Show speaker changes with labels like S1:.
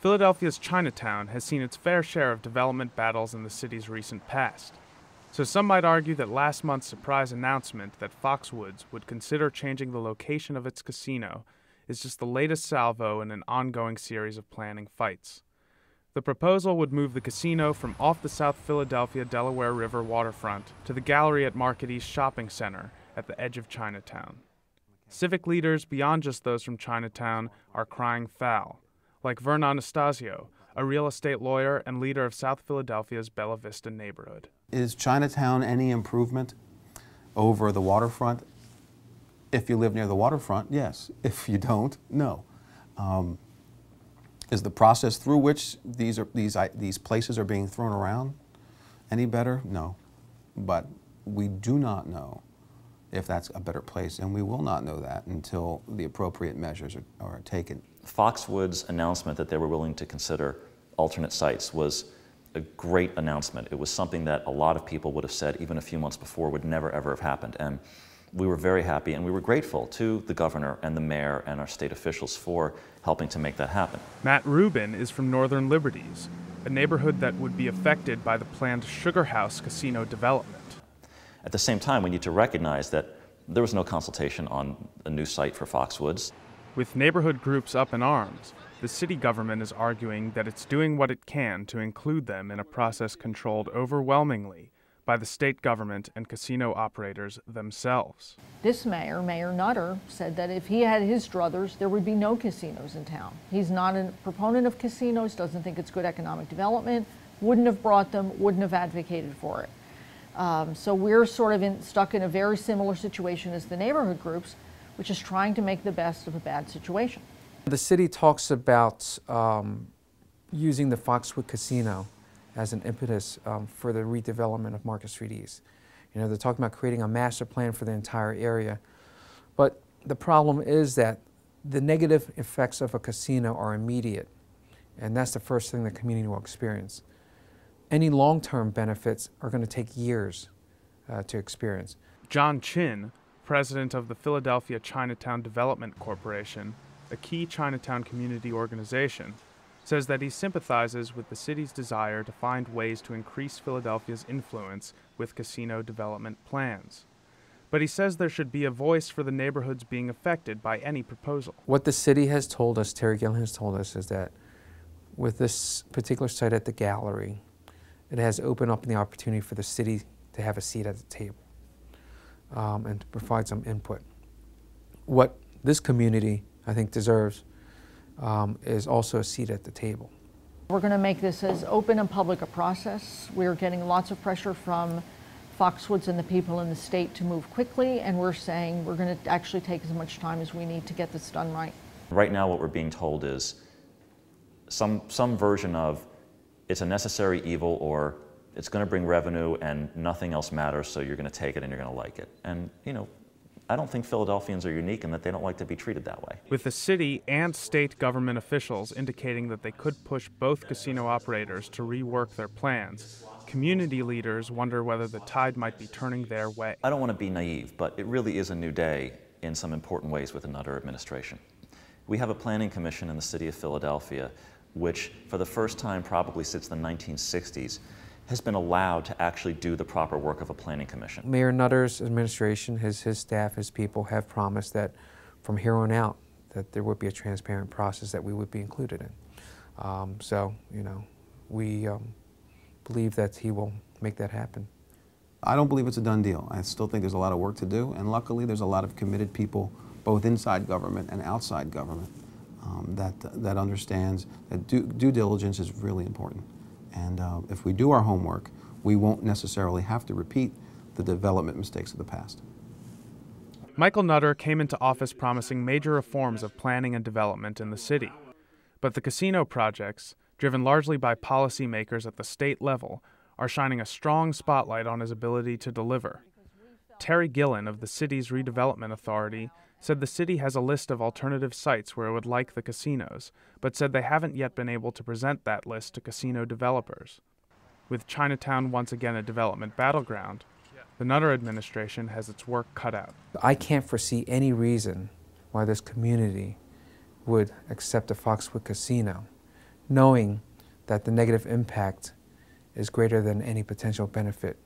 S1: Philadelphia's Chinatown has seen its fair share of development battles in the city's recent past. So some might argue that last month's surprise announcement that Foxwoods would consider changing the location of its casino is just the latest salvo in an ongoing series of planning fights. The proposal would move the casino from off the South Philadelphia Delaware River waterfront to the gallery at Market East Shopping Center at the edge of Chinatown. Civic leaders beyond just those from Chinatown are crying foul, like Vern Anastasio, a real estate lawyer and leader of South Philadelphia's Bella Vista neighborhood.
S2: Is Chinatown any improvement over the waterfront? If you live near the waterfront, yes. If you don't, no. Is the process through which these places are being thrown around any better? No. But we do not know if that's a better place, and we will not know that until the appropriate measures are taken.
S3: Foxwoods' announcement that they were willing to consider alternate sites was a great announcement. It was something that a lot of people would have said even a few months before would never ever have happened. And we were very happy and we were grateful to the governor and the mayor and our state officials for helping to make that happen.
S1: Matt Rubin is from Northern Liberties, a neighborhood that would be affected by the planned Sugar House casino development.
S3: At the same time, we need to recognize that there was no consultation on a new site for Foxwoods.
S1: With neighborhood groups up in arms, the city government is arguing that it's doing what it can to include them in a process controlled overwhelmingly by the state government and casino operators themselves.
S4: This mayor, Mayor Nutter, said that if he had his druthers, there would be no casinos in town. He's not a proponent of casinos, doesn't think it's good economic development, wouldn't have brought them, wouldn't have advocated for it. So we're sort of stuck in a very similar situation as the neighborhood groups, which is trying to make the best of a bad situation.
S5: The city talks about using the Foxwood Casino as an impetus for the redevelopment of Market Street East. You know, they're talking about creating a master plan for the entire area. But the problem is that the negative effects of a casino are immediate, and that's the first thing the community will experience. Any long-term benefits are going to take years to experience.
S1: John Chin, president of the Philadelphia Chinatown Development Corporation, a key Chinatown community organization, says that he sympathizes with the city's desire to find ways to increase Philadelphia's influence with casino development plans. But he says there should be a voice for the neighborhoods being affected by any proposal.
S5: What the city has told us, Terry Gillen has told us, is that with this particular site at the gallery, it has opened up the opportunity for the city to have a seat at the table and to provide some input. What this community, I think, deserves is also a seat at the table.
S4: We're going to make this as open and public a process. We're getting lots of pressure from Foxwoods and the people in the state to move quickly, and we're saying we're going to actually take as much time as we need to get this done right.
S3: Right now what we're being told is some version of it's a necessary evil, or it's going to bring revenue and nothing else matters, so you're going to take it and you're going to like it. And, you know, I don't think Philadelphians are unique in that they don't like to be treated that way.
S1: With the city and state government officials indicating that they could push both casino operators to rework their plans, community leaders wonder whether the tide might be turning their way.
S3: I don't want to be naive, but it really is a new day in some important ways with the Nutter administration. We have a planning commission in the city of Philadelphia which, for the first time probably since the 1960s, has been allowed to actually do the proper work of a planning commission.
S5: Mayor Nutter's administration, his staff, his people have promised that from here on out that there would be a transparent process that we would be included in. So, you know, we believe that he will make that happen.
S2: I don't believe it's a done deal. I still think there's a lot of work to do, and luckily there's a lot of committed people both inside government and outside government that understands that due diligence is really important. And if we do our homework, we won't necessarily have to repeat the development mistakes of the past.
S1: Michael Nutter came into office promising major reforms of planning and development in the city. But the casino projects, driven largely by policymakers at the state level, are shining a strong spotlight on his ability to deliver. Terry Gillen of the city's redevelopment authority said the city has a list of alternative sites where it would like the casinos, but said they haven't yet been able to present that list to casino developers. With Chinatown once again a development battleground, The Nutter administration has its work cut out.
S5: I can't foresee any reason why this community would accept a Foxwood casino, knowing that the negative impact is greater than any potential benefit.